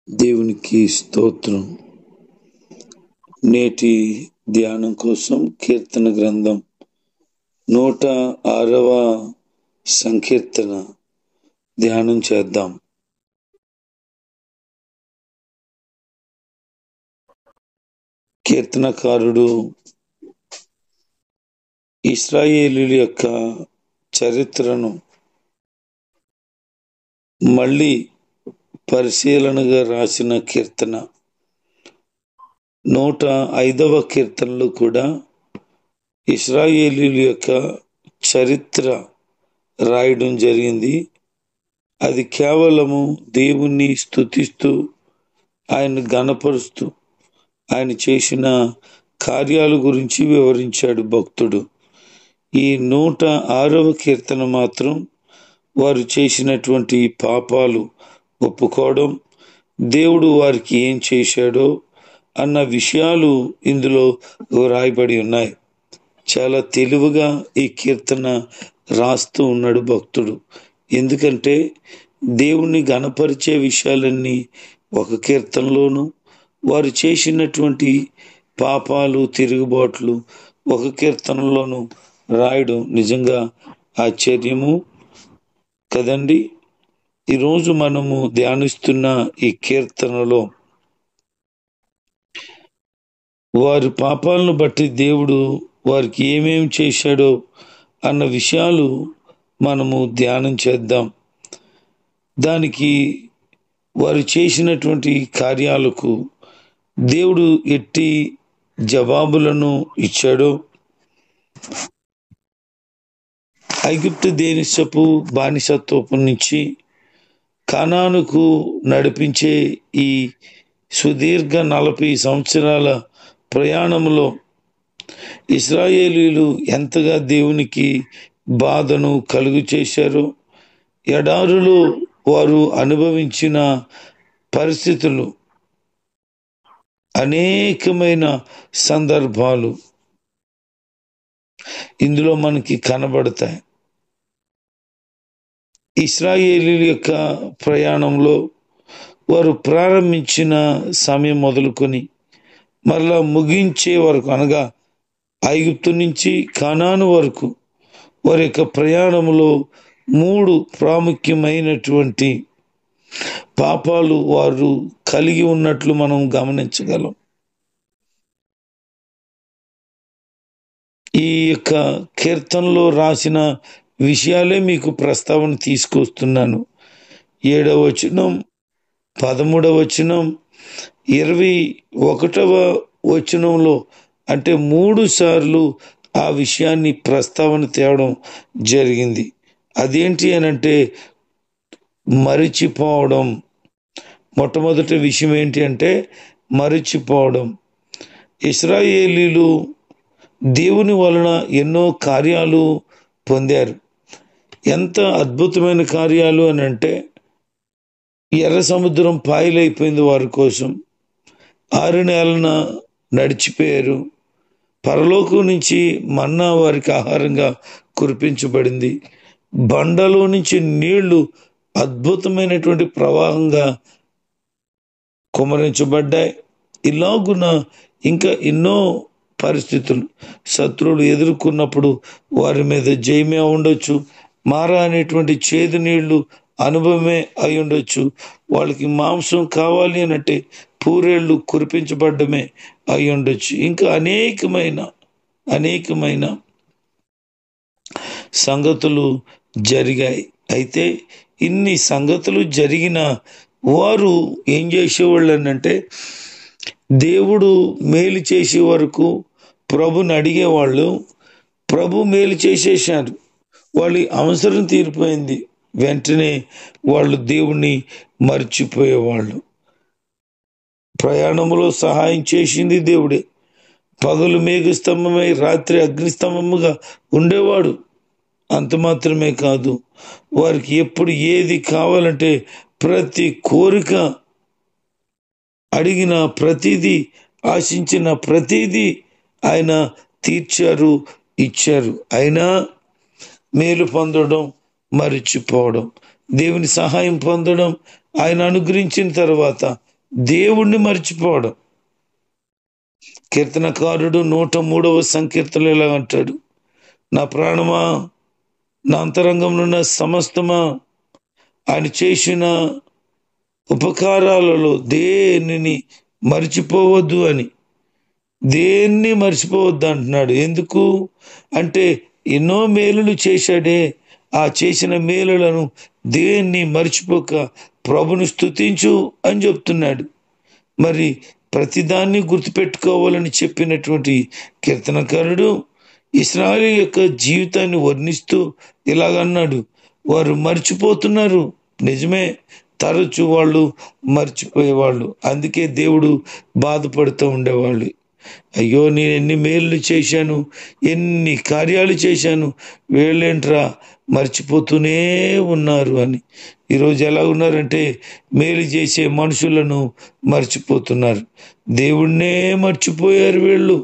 దేవునికి స్తోత్రం. నేటి ధ్యానం కోసం కీర్తన గ్రంథం 106వ సంకీర్తన ధ్యానం చేద్దాం. కీర్తనకారుడు ఇశ్రాయేలీయుల యొక్క చరిత్రను మళ్ళీ పరిశీలనగా రాసిన కీర్తన. 105వ కీర్తనలో కూడా ఇశ్రాయేలీయుల యొక్క చరిత్ర రాయడం జరిగింది. అది కేవలము దేవుణ్ణి స్తుతిస్తూ ఆయన గణపరుస్తూ ఆయన చేసిన కార్యాల గురించి వివరించాడు భక్తుడు. ఈ 106వ కీర్తన మాత్రం వారు చేసినటువంటి పాపాలు ఒప్పుకోవడం, దేవుడు వారికి ఏం చేశాడో అన్న విషయాలు ఇందులో రాయబడి ఉన్నాయి. చాలా తెలివిగా ఈ కీర్తన రాస్తూ ఉన్నాడు భక్తుడు. ఎందుకంటే దేవుణ్ణి గణపరిచే విషయాలన్నీ ఒక కీర్తనలోను, వారు చేసినటువంటి పాపాలు తిరుగుబాట్లు ఒక కీర్తనలోను రాయడం నిజంగా ఆశ్చర్యము కదండి. ఈరోజు మనము ధ్యానిస్తున్న ఈ కీర్తనలో వారి పాపాలను బట్టి దేవుడు వారికి ఏమేమి చేశాడో అన్న విషయాలు మనము ధ్యానం చేద్దాం. దానికి వారు చేసినటువంటి కార్యాలకు దేవుడు ఎట్టి జవాబులను ఇచ్చాడో, ఐగుప్తు దేశపు బానిసత్వపు నుంచి కానానుకు నడిపించే ఈ సుదీర్ఘ 40 సంవత్సరాల ప్రయాణంలో ఇశ్రాయేలీయులు ఎంతగా దేవునికి బాధను కలుగు చేశారో, ఎడారులో వారు అనుభవించిన పరిస్థితులు, అనేకమైన సందర్భాలు ఇందులో మనకి కనబడతాయి. ఇశ్రాయేలీయుల యొక్క ప్రయాణంలో వారు ప్రారంభించిన సమయం మొదలుకొని మరలా ముగించే వరకు, అనగా ఐగుప్తు నుంచి కానాను వరకు వారి యొక్క ప్రయాణంలో 3 ప్రాముఖ్యమైనటువంటి పాపాలు వారు కలిగి ఉన్నట్లు మనం గమనించగలం. ఈ యొక్క కీర్తనలో రాసిన విషయాలే మీకు ప్రస్తావన తీసుకొస్తున్నాను. 7వ వచనం, 13వ వచనం, 21వ వచనంలో అంటే 3 సార్లు ఆ విషయాన్ని ప్రస్తావన తేవడం జరిగింది. అదేంటి అనంటే మరిచిపోవడం. మొట్టమొదటి విషయం ఏంటి అంటే మరిచిపోవడం. ఇశ్రాయేలీయులు దేవుని వలన ఎన్నో కార్యాలు పొందారు. ఎంత అద్భుతమైన కార్యాలు అని అంటే, ఎర్ర సముద్రం పాయలైపోయింది వారి కోసం, 6 నెలల నడిచిపోయారు, పరలోకం నుంచి మన్నా వారికి ఆహారంగా కురిపించబడింది, బండలో నుంచి నీళ్లు అద్భుతమైనటువంటి ప్రవాహంగా కుమరించబడ్డాయి. ఇలాగున ఇంకా ఎన్నో పరిస్థితులు, శత్రువులు ఎదుర్కొన్నప్పుడు వారి మీద జయమే ఉండొచ్చు, మారా అనేటువంటి చేదు నీళ్లు అనుభవమే అయి ఉండొచ్చు, వాళ్ళకి మాంసం కావాలి అనంటే పూరేళ్లు కురిపించబడ్డమే అయి ఉండొచ్చు, ఇంకా అనేకమైన సంగతులు జరిగాయి. అయితే ఇన్ని సంగతులు జరిగిన వారు ఏం చేసేవాళ్ళు అంటే, దేవుడు మేలు చేసే వరకు ప్రభుని అడిగేవాళ్ళు. ప్రభు మేలు చేసేసారు, వాళ్ళ అవసరం తీరిపోయింది, వెంటనే వాళ్ళు దేవుణ్ణి మర్చిపోయేవాళ్ళు. ప్రయాణంలో సహాయం చేసింది దేవుడే. పగలు మేఘస్తంభమై రాత్రి అగ్నిస్తంభముగా ఉండేవాడు. అంత మాత్రమే కాదు, వారికి ఎప్పుడు ఏది కావాలంటే ప్రతి కోరిక, అడిగిన ప్రతిదీ, ఆశించిన ప్రతిదీ ఆయన తీర్చారు, ఇచ్చారు. అయినా మేలు పొందడం మరిచిపోవడం, దేవుని సహాయం పొందడం, ఆయన అనుగ్రహించిన తర్వాత దేవుణ్ణి మర్చిపోవడం. కీర్తనకారుడు 103వ సంకీర్తనలో ఇలా అంటాడు, నా ప్రాణమా, నా అంతరంగంలో ఉన్న సమస్తమా, ఆయన చేసిన ఉపకారాలలో దేనిని మర్చిపోవద్దు అని. దేన్ని మర్చిపోవద్దు అంటున్నాడు. ఎందుకు అంటే ఎన్నో మేలులు చేశాడే, ఆ చేసిన మేలులను దేన్ని మర్చిపోక ప్రభును స్తుతించు అని చెప్తున్నాడు. మరి ప్రతిదాన్ని గుర్తుపెట్టుకోవాలని చెప్పినటువంటి కీర్తనకారుడు ఇశ్రాయేలు యొక్క జీవితాన్ని వర్ణిస్తూ ఇలాగన్నాడు, వారు మర్చిపోతున్నారు. నిజమే, తరచు వాళ్ళు మర్చిపోయేవాళ్ళు. అందుకే దేవుడు బాధపడుతూ ఉండేవాళ్ళు. అయ్యో, నేను ఎన్ని మేలు చేశాను, ఎన్ని కార్యాలు చేశాను, వీళ్ళేంట్రా మర్చిపోతూనే ఉన్నారు అని. ఈరోజు ఎలా ఉన్నారంటే మేలు చేసే మనుషులను మర్చిపోతున్నారు, దేవుణ్ణే మర్చిపోయారు వీళ్ళు.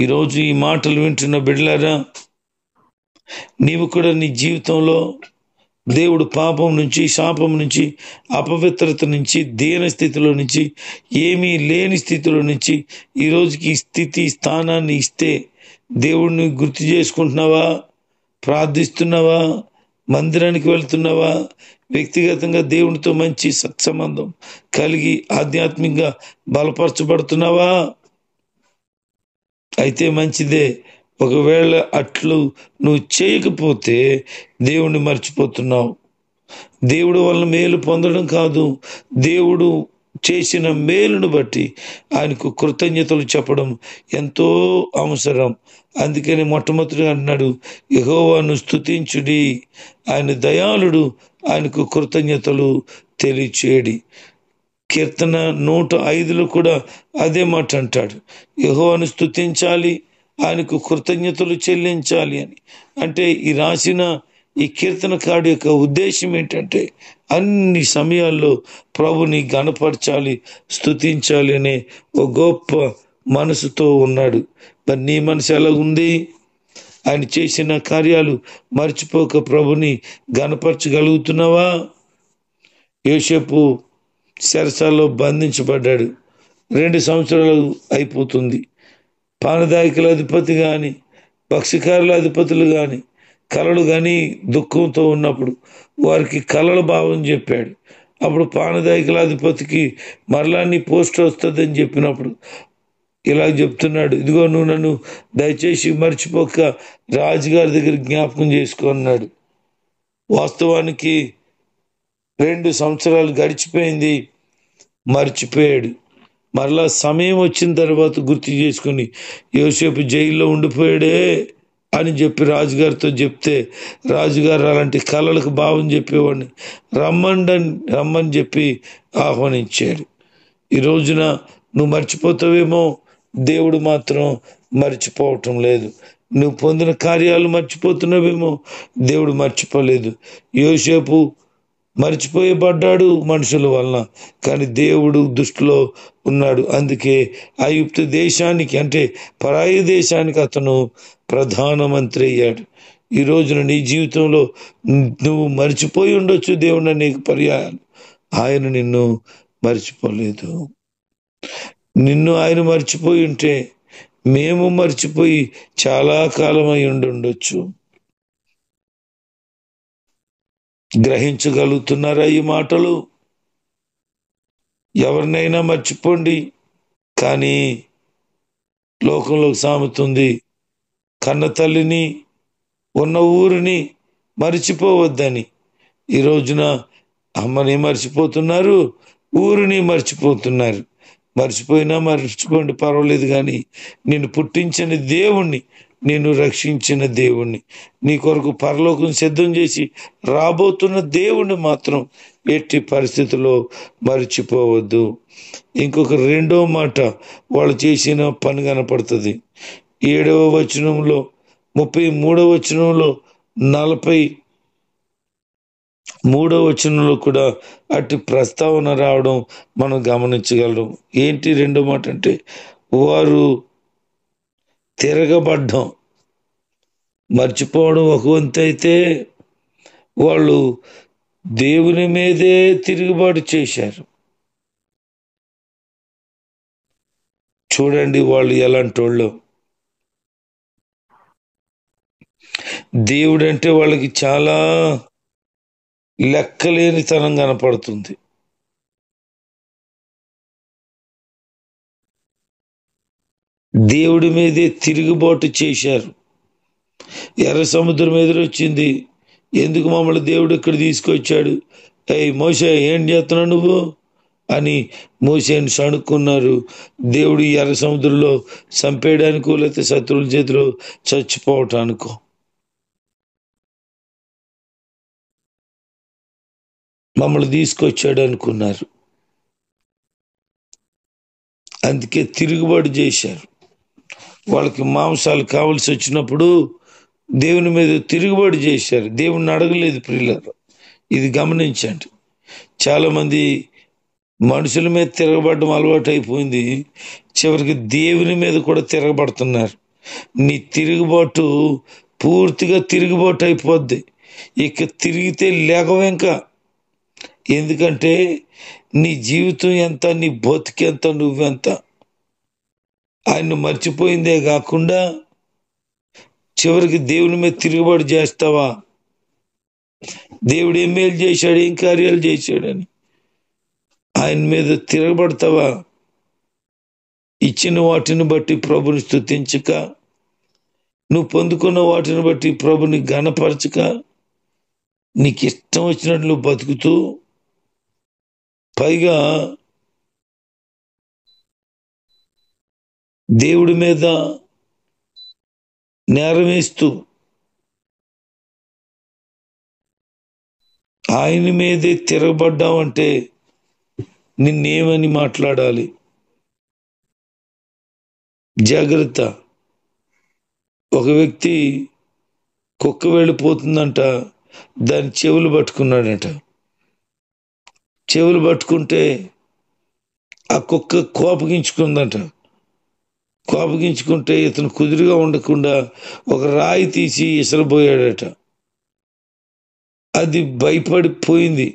ఈరోజు ఈ మాటలు వింటున్న బిడ్డలారా, నీవు కూడా నీ జీవితంలో దేవుడు పాపం నుంచి, శాపం నుంచి, అపవిత్రత నుంచి, దీన స్థితిలో నుంచి, ఏమీ లేని స్థితిలో నుంచి ఈరోజుకి స్థితి స్థానాన్ని ఇస్తే దేవుడిని గుర్తు చేసుకుంటున్నావా? ప్రార్థిస్తున్నావా? మందిరానికి వెళ్తున్నావా? వ్యక్తిగతంగా దేవునితో మంచి సత్సంబంధం కలిగి ఆధ్యాత్మికంగా బలపరచబడుతున్నావా? అయితే మంచిదే. ఒకవేళ అట్లు నువ్వు చేయకపోతే దేవుణ్ణి మర్చిపోతున్నావు. దేవుడు వల్ల మేలు పొందడం కాదు, దేవుడు చేసిన మేలును బట్టి ఆయనకు కృతజ్ఞతలు చెప్పడం ఎంతో అవసరం. అందుకని మొట్టమొదటిగా అన్నాడు, యెహోవాను స్తుతించుడి, ఆయన దయాళుడు, ఆయనకు కృతజ్ఞతలు తెలియచేయడి. కీర్తన 105లో కూడా అదే మాట అంటాడు, యెహోవాను స్తుతించాలి, ఆయనకు కృతజ్ఞతలు చెల్లించాలి అని. అంటే ఈ రాసిన ఈ కీర్తనకారుడి యొక్క ఉద్దేశం ఏంటంటే అన్ని సమయాల్లో ప్రభుని గణపరచాలి, స్తుతించాలి అనే ఒక గొప్ప మనసుతో ఉన్నాడు. మరి నీ మనసు ఎలా ఉంది? ఆయన చేసిన కార్యాలు మర్చిపోక ప్రభుని గణపరచగలుగుతున్నావా? యోసేపు చెరసాల్లో బంధించబడ్డాడు, 2 సంవత్సరాలు అయిపోతుంది. పానదాయకుల అధిపతి కానీ, పక్షికారుల అధిపతులు కానీ, కలలు కానీ దుఃఖంతో ఉన్నప్పుడు వారికి కలల భావం చెప్పాడు. అప్పుడు పానదాయకుల అధిపతికి మరలా నీ పోస్ట్ వస్తుందని చెప్పినప్పుడు ఇలా చెప్తున్నాడు, ఇదిగో నువ్వు నన్ను దయచేసి మర్చిపోక రాజుగారి దగ్గర జ్ఞాపకం చేసుకున్నాడు. వాస్తవానికి 2 సంవత్సరాలు గడిచిపోయింది, మర్చిపోయాడు. మరలా సమయం వచ్చిన తర్వాత గుర్తు చేసుకుని యోసేపు జైల్లో ఉండిపోయాడే అని చెప్పి రాజుగారితో చెప్తే రాజుగారు అలాంటి కళలకు భావం చెప్పేవాడిని రమ్మని చెప్పి ఆహ్వానించాడు. ఈ రోజున నువ్వు మర్చిపోతావేమో, దేవుడు మాత్రం మర్చిపోవటం లేదు. నువ్వు పొందిన కార్యాలు మర్చిపోతున్నావేమో, దేవుడు మర్చిపోలేదు. యోసేపు మర్చిపోయబడ్డాడు మనుషుల వలన, కానీ దేవుడు దృష్టిలో ఉన్నాడు. అందుకే ఐగుప్తు దేశానికి అంటే పరాయి దేశానికి అతను ప్రధానమంత్రి అయ్యాడు. ఈ రోజున నీ జీవితంలో నువ్వు మర్చిపోయి ఉండొచ్చు దేవుడు నీకు పర్యాయాలు, ఆయన నిన్ను మర్చిపోలేదు. నిన్ను ఆయన మర్చిపోయి ఉంటే మేము మర్చిపోయి చాలా కాలం అయి ఉండొచ్చు. గ్రహించగలుగుతున్నారా ఈ మాటలు? ఎవరినైనా మర్చిపోండి, కానీ లోకంలో సామెత ఉంది, కన్న తల్లిని ఉన్న ఊరిని మర్చిపోవద్దని. ఈ రోజున అమ్మని మర్చిపోతున్నారు, ఊరిని మర్చిపోతున్నారు. మర్చిపోయినా మర్చిపోండి, పర్వాలేదు, కానీ నిన్ను పుట్టించిన దేవుణ్ణి, నిన్ను రక్షించిన దేవుణ్ణి, నీ కొరకు పరలోకం సిద్ధం చేసి రాబోతున్న దేవుణ్ణి మాత్రం ఎట్టి పరిస్థితుల్లో మర్చిపోవద్దు. ఇంకొక 2వ మాట వాళ్ళు చేసిన పని కనపడుతుంది. 7వ వచనంలో, 33వ వచనంలో, 43వ వచనంలో కూడా అటు ప్రస్తావన రావడం మనం గమనించగలం. ఏంటి 2వ మాట అంటే, వారు తిరగబడ్డం. మర్చిపోవడం ఒక వంతు అయితే, వాళ్ళు దేవుని మీదే తిరుగుబాటు చేశారు. చూడండి వాళ్ళు ఎలాంటి వాళ్ళు. దేవుడంటే వాళ్ళకి చాలా లెక్కలేనితనం కనపడుతుంది. దేవుడి మీదే తిరుగుబాటు చేశారు. ఎర్ర సముద్రం ఎదురొచ్చింది. ఎందుకు మమ్మల్ని దేవుడు ఇక్కడ తీసుకొచ్చాడు? మోషే ఏం చేస్తున్నావు నువ్వు అని మోషేని సణుక్కున్నారు. దేవుడు ఎర్ర సముద్రంలో చంపేయడానికో లేకపోతే శత్రువుల చేతిలో చచ్చిపోవటానికో. మమ్మల్ని తీసుకొచ్చాడు అనుకున్నారు. అందుకే తిరుగుబాటు చేశారు. వాళ్ళకి మాంసాలు కావలసి వచ్చినప్పుడు దేవుని మీద తిరుగుబాటు చేశారు. దేవుణ్ణి అడగలేదు. ప్రియులారా, ఇది గమనించండి. చాలా మంది మనుషుల మీద తిరగబడడం అలవాటు అయిపోయింది. చివరికి దేవుని మీద కూడా తిరగబడుతున్నారు. నీ తిరుగుబాటు పూర్తిగా తిరుగుబాటు అయిపోద్ది. ఇక తిరిగితే లేకవింకా. ఎందుకంటే నీ జీవితం ఎంత, నీ బతుకెంత, నువ్వెంత ఆయన్ని మర్చిపోయిందే కాకుండా చివరికి దేవుని మీద తిరుగుబాటు చేస్తావా? దేవుడు ఏం మేలు చేశాడు, ఏం కార్యాలు చేశాడని ఆయన మీద తిరగబడతావా? ఇచ్చిన వాటిని బట్టి ప్రభుని స్తుతించక, నువ్వు పొందుకున్న వాటిని బట్టి ప్రభుని ఘనపరచక, నీకు ఇష్టం వచ్చినట్లు బతుకుతూ, పైగా దేవుడి మీద నేరం వేస్తూ ఆయన మీదే తిరగబడ్డావంటే నిన్నేమని మాట్లాడాలి? జాగ్రత్త. ఒక వ్యక్తి కుక్క వెళ్ళిపోతుందంట, దాని చెవులు పట్టుకున్నాడట. చెవులు పట్టుకుంటే ఆ కుక్క కోపగించుకుందంట. కోపగించుకుంటే ఇతను కుదురుగా ఉండకుండా ఒక రాయి తీసి ఇసరబోయాడట. అది భయపడిపోయింది.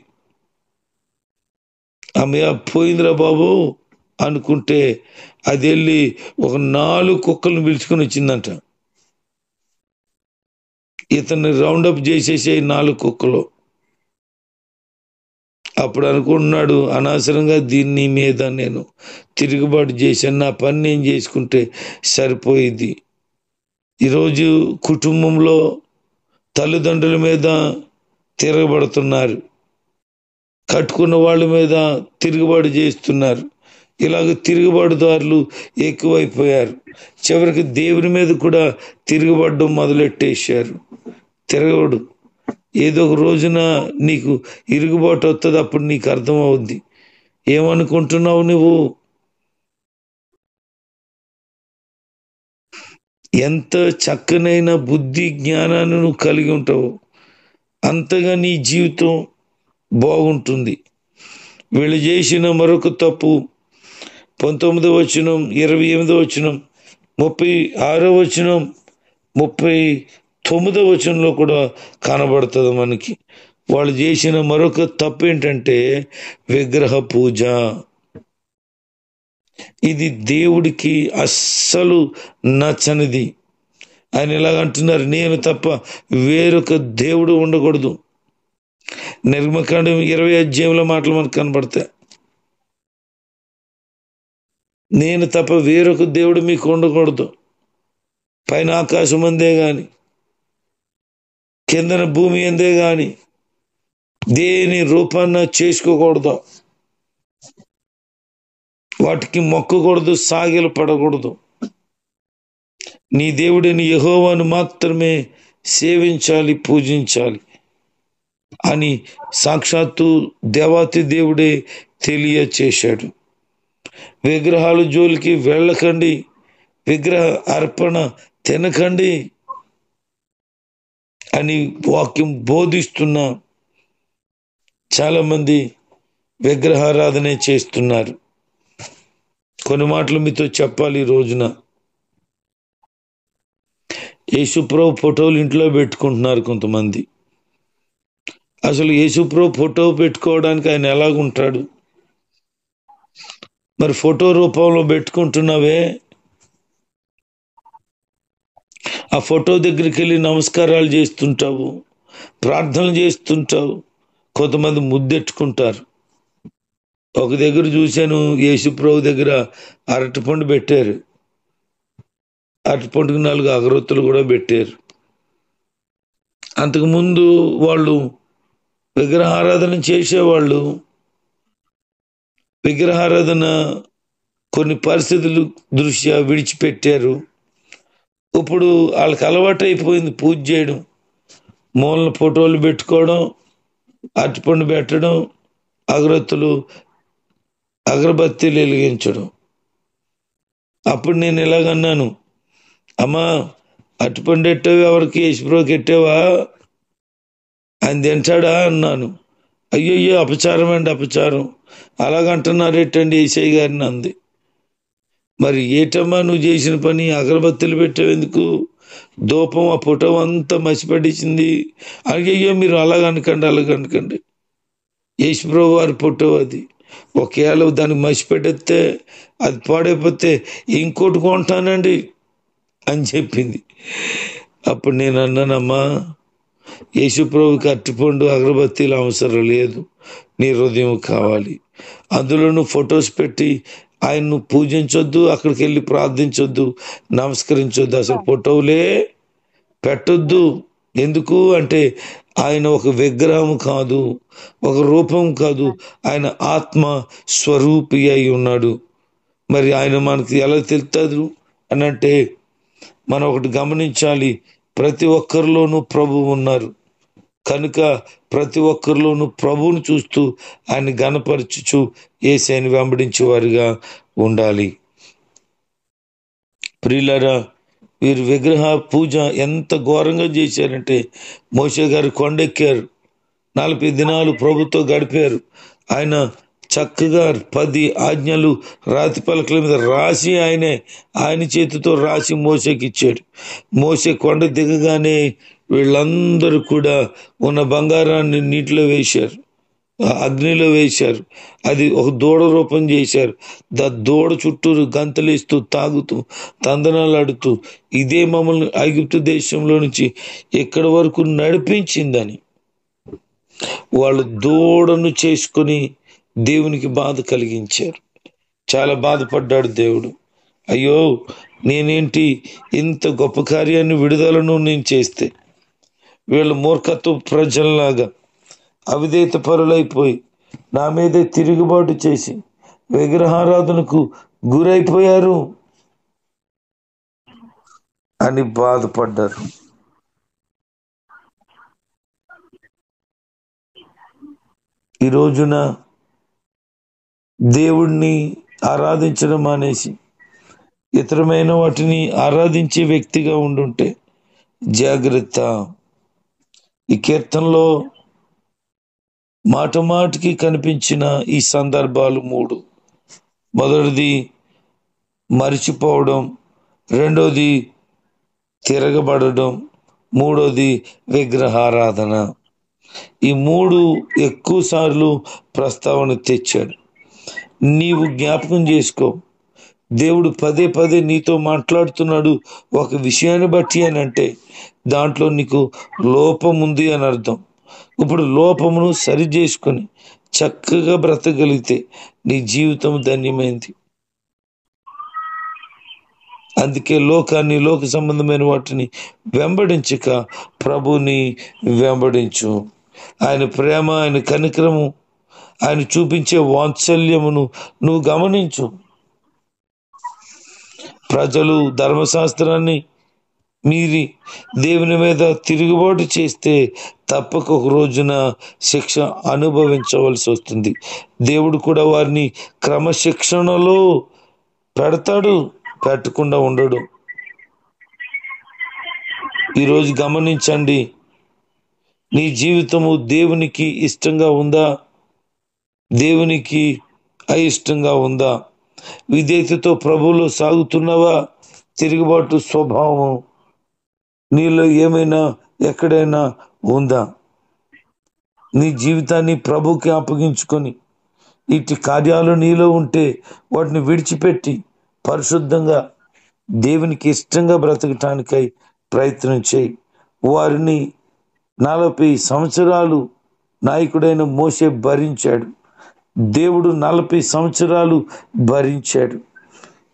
ఆమె పోయిందిరా బాబు అనుకుంటే అది వెళ్ళి ఒక 4 కుక్కలను పిలుచుకొని వచ్చిందంట. ఇతన్ని రౌండప్ చేసేసే 4 కుక్కలు. అప్పుడు అనుకుంటున్నాడు, అనవసరంగా దీన్ని మీద నేను తిరుగుబాటు చేశాను, నా పని నేను చేసుకుంటే సరిపోయింది. ఈరోజు కుటుంబంలో తల్లిదండ్రుల మీద తిరగబడుతున్నారు, కట్టుకున్న వాళ్ళ మీద తిరుగుబాటు చేస్తున్నారు. ఇలాగ తిరుగుబాటుదారులు ఎక్కువైపోయారు. చివరికి దేవుని మీద కూడా తిరుగుబడడం మొదలెట్టేశారు. తిరగడు. ఏదో ఒక రోజున నీకు ఇరుగుబాటు వస్తుంది. అప్పుడు నీకు అర్థమవుద్ది. ఏమనుకుంటున్నావు నువ్వు? ఎంత చక్కనైన బుద్ధి జ్ఞానాన్ని నువ్వు కలిగి ఉంటావు, అంతగా నీ జీవితం బాగుంటుంది. వీళ్ళు చేసిన మరొక తప్పు 19వ వచనం, 28వ వచనం, 36వ వచనం, 39వ వచనంలో కూడా కనబడుతుంది మనకి. వాళ్ళు చేసిన మరొక తప్పు ఏంటంటే విగ్రహ పూజ. ఇది దేవుడికి అస్సలు నచ్చనిది. ఆయన ఇలాగంటున్నారు, నేను తప్ప వేరొక దేవుడు ఉండకూడదు. నిర్గమకాండం 20 అధ్యాయంలో మాటలు మనకు కనబడతాయి. నేను తప్ప వేరొక దేవుడు మీకు ఉండకూడదు. పైన ఆకాశం అందే గాని, కిందన భూమి అందే గాని దేని రూపాన్న చేసుకోకూడదు. వాటికి మొక్కకూడదు, సాగిలు పడకూడదు. నీ దేవుడిని యెహోవాను మాత్రమే సేవించాలి, పూజించాలి అని సాక్షాత్తు దేవాతి దేవుడే తెలియచేశాడు. విగ్రహాలు జోలికి వెళ్ళకండి, విగ్రహ అర్పణ తినకండి అని వాక్యం బోధిస్తున్నా చాలా మంది విగ్రహారాధనే చేస్తున్నారు. కొన్ని మాటలు మీతో చెప్పాలి ఈ రోజున. యేసుప్రభు ఫోటోలు ఇంట్లో పెట్టుకుంటున్నారు కొంతమంది. అసలు యేసుప్రభు ఫోటో పెట్టుకోవడానికి ఆయన ఎలాగుంటాడు? మరి ఫోటో రూపంలో పెట్టుకుంటున్నావే, ఆ ఫోటో దగ్గరికి వెళ్ళి నమస్కారాలు చేస్తుంటావు, ప్రార్థనలు చేస్తుంటావు. కొంతమంది ముద్దెట్టుకుంటారు. ఒక దగ్గర చూశాను, యేసుప్రభు దగ్గర అరటిపండు పెట్టారు, అరటిపండుకు 4 అగరొత్తులు కూడా పెట్టారు. అంతకుముందు వాళ్ళు విగ్రహారాధన చేసేవాళ్ళు. విగ్రహారాధన కొన్ని పరిస్థితులు దృష్ట్యా విడిచిపెట్టారు. ఇప్పుడు వాళ్ళకి అలవాటు అయిపోయింది పూజ చేయడం, మూలన ఫోటోలు పెట్టుకోవడం, అరటిపండు పెట్టడం, అగరబత్తీలు వెలిగించడం. అప్పుడు నేను ఇలాగన్నాను, అమ్మా అరటిపండు ఎట్టావు, ఎవరికి యేసుప్రభుకి ఎట్టావా, ఆయన తింటాడా అన్నాను. అయ్యయ్యో అపచారం అండి, అపచారం, అలాగంటున్నారేటండి ఏసయ్య గారిని అంది. మరి ఏటమ్మా నువ్వు చేసిన పని, అగరబత్తీలు పెట్టావెందుకు, ధూపం ఆ ఫోటో అంతా మసిపడిచింది. అయ్యయ్యో మీరు అలాగనకండి, యేసుప్రభు వారి ఫోటో అది, ఒకవేళ దానికి మసిపెట్టేస్తే అది పాడైపోతే ఇంకోటి కొంటానండి అని చెప్పింది. అప్పుడు నేను అన్నానమ్మా, యేసుప్రభుకి అరటిపండు అగరబత్తీలు అవసరం లేదు, నీ హృదయం కావాలి. అందులోనూ ఫొటోస్ పెట్టి ఆయన్ను పూజించొద్దు, అక్కడికి వెళ్ళి ప్రార్థించొద్దు, నమస్కరించొద్దు, అసలు ఫోటోలే పెట్టొద్దు. ఎందుకు అంటే ఆయన ఒక విగ్రహం కాదు, ఒక రూపం కాదు, ఆయన ఆత్మ స్వరూపి అయి ఉన్నాడు. మరి ఆయన మనకి ఎలా తెలుస్తుంది అని అంటే, మనం ఒకటి గమనించాలి, ప్రతి ఒక్కరిలోనూ ప్రభువు ఉన్నారు కనుక ప్రతి ఒక్కరిలోనూ ప్రభువును చూస్తూ ఆయన గణపరచుచు యేసయ్యను వెంబడించే వారిగా ఉండాలి. ప్రియులారా, వీరు విగ్రహ పూజ ఎంత ఘోరంగా చేశారంటే, మోషే గారు కొండెక్కారు, 40 దినాలు ప్రభుతో గడిపారు. ఆయన చక్కగా 10 ఆజ్ఞలు రాతి పలకల మీద రాసి ఆయన చేతితో రాసి మోషేకి ఇచ్చాడు. మోషే కొండ దిగగానే వీళ్ళందరూ కూడా ఉన్న బంగారాన్ని నీటిలో వేశారు, అగ్నిలో వేశారు. అది ఒక దూడ రూపం చేశారు. దూడ చుట్టూరు గంతలేస్తూ తాగుతూ తందనాలాడుతూ, ఇదే మమ్మల్ని ఐగుప్తు దేశంలో నుంచి ఎక్కడి వరకు నడిపించిందని వాళ్ళు దూడను చేసుకొని దేవునికి బాధ కలిగించారు. చాలా బాధపడ్డాడు దేవుడు. అయ్యో నేనేంటి ఇంత గొప్ప కార్యాన్ని, విడుదలను నేను చేస్తే వీళ్ళ మూర్ఖత్వ ప్రజల్లాగా అవిధేయత పరులైపోయి నా మీదే తిరుగుబాటు చేసి విగ్రహారాధనకు గురైపోయారు అని బాధపడ్డారు. ఈ రోజున దేవుణ్ణి ఆరాధించడం మానేసి ఇతరమైన వాటిని ఆరాధించే వ్యక్తిగా ఉండుంటే జాగ్రత్త. ఈ కీర్తనలో మాట మాటికి కనిపించిన ఈ సందర్భాలు 3. మొదటిది మరిచిపోవడం, రెండోది తిరగబడడం, మూడోది విగ్రహారాధన. ఈ 3 ఎక్కువ సార్లు ప్రస్తావన తెచ్చాడు. నీవు జ్ఞాపకం చేసుకో, దేవుడు పదే పదే నీతో మాట్లాడుతున్నాడు ఒక విషయాన్ని బట్టి అని అంటే దాంట్లో నీకు లోపం ఉంది అని అర్థం. ఇప్పుడు లోపమును సరి చేసుకొని చక్కగా బ్రతకగలిగితే నీ జీవితం ధన్యమైంది. అందుకే లోకాన్ని, లోక సంబంధమైన వాటిని వెంబడించక ప్రభుని వెంబడించు. ఆయన ప్రేమ, ఆయన కనికరము, ఆయన చూపించే వాత్సల్యమును నువ్వు గమనించు. ప్రజలు ధర్మశాస్త్రాన్ని మీరి దేవుని మీద తిరుగుబాటు చేస్తే తప్పక ఒక రోజున శిక్ష అనుభవించవలసి వస్తుంది. దేవుడు కూడా వారిని క్రమశిక్షణలో పెడతాడు, పెట్టకుండా ఉండడు. ఈరోజు గమనించండి, నీ జీవితము దేవునికి ఇష్టంగా ఉందా, దేవునికి అయిష్టంగా ఉందా? విధేయతతో ప్రభువులో సాగుతున్నావా? తిరుగుబాటు స్వభావం నీలో ఏమైనా ఎక్కడైనా ఉందా? నీ జీవితాన్ని ప్రభుకి అప్పగించుకొని ఇటు కార్యాలు నీలో ఉంటే వాటిని విడిచిపెట్టి పరిశుద్ధంగా దేవునికి ఇష్టంగా బ్రతకటానికై ప్రయత్నం చేయి. వారిని 40 సంవత్సరాలు నాయకుడైన మోషే భరించాడు. దేవుడు 40 సంవత్సరాలు భరించాడు.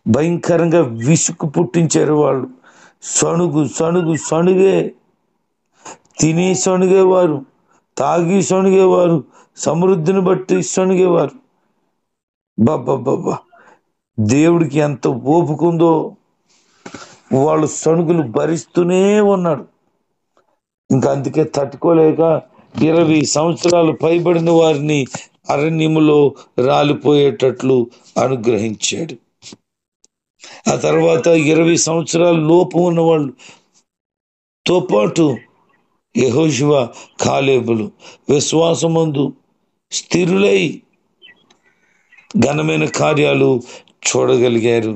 భయంకరంగా విసుగు పుట్టించారు వాళ్ళు. సణుగే, తిని సణుగేవారు, తాగి సణుగేవారు, సమృద్ధిని బట్టి సణుగేవారు. బాబా, దేవుడికి ఎంత ఓపుకుందో వాళ్ళు సణుగులు భరిస్తూనే ఉన్నాడు. ఇంకా అందుకే తట్టుకోలేక 20 సంవత్సరాలు పైబడిన వారిని అరణ్యములో రాలిపోయేటట్లు అనుగ్రహించాడు. ఆ తర్వాత 20 సంవత్సరాల లోపు ఉన్న వాళ్ళతో పాటు యెహోషువ, కాలేబులు విశ్వాసమందు స్థిరులై ఘనమైన కార్యాలు చూడగలిగారు,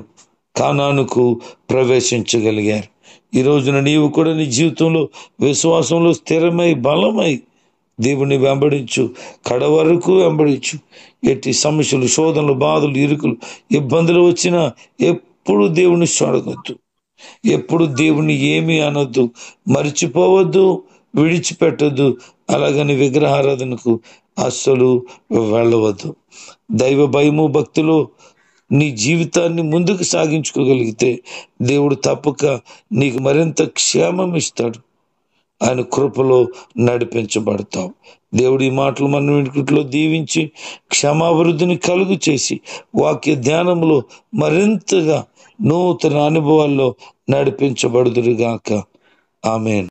కానానుకు ప్రవేశించగలిగారు. ఈ రోజున నీవు కూడా నీ జీవితంలో విశ్వాసంలో స్థిరమై బలమై దేవుని వెంబడించు, కడవరకు వెంబడించు. ఎట్టి సమస్యలు, శోధనలు, బాధలు, ఇరుకులు, ఇబ్బందులు వచ్చినా ఎప్పుడు దేవుని చూడగొద్దు, ఎప్పుడు దేవుని ఏమీ అనొద్దు, మరిచిపోవద్దు, విడిచిపెట్టద్దు. అలాగని విగ్రహారాధనకు అస్సలు వెళ్ళవద్దు. దైవ భయము, భక్తిలో నీ జీవితాన్ని ముందుకు సాగించుకోగలిగితే దేవుడు తప్పక నీకు మరింత క్షేమం ఇస్తాడు. ఆయన కృపలో నడిపించబడతావు. దేవుడి మాటలు మన ఇంట్లో దీవించి క్షమాభివృద్ధిని కలుగు చేసి వాక్య ధ్యానంలో మరింతగా నూతన అనుభవాల్లో నడిపించబడుదురుగాక. ఆమేన్.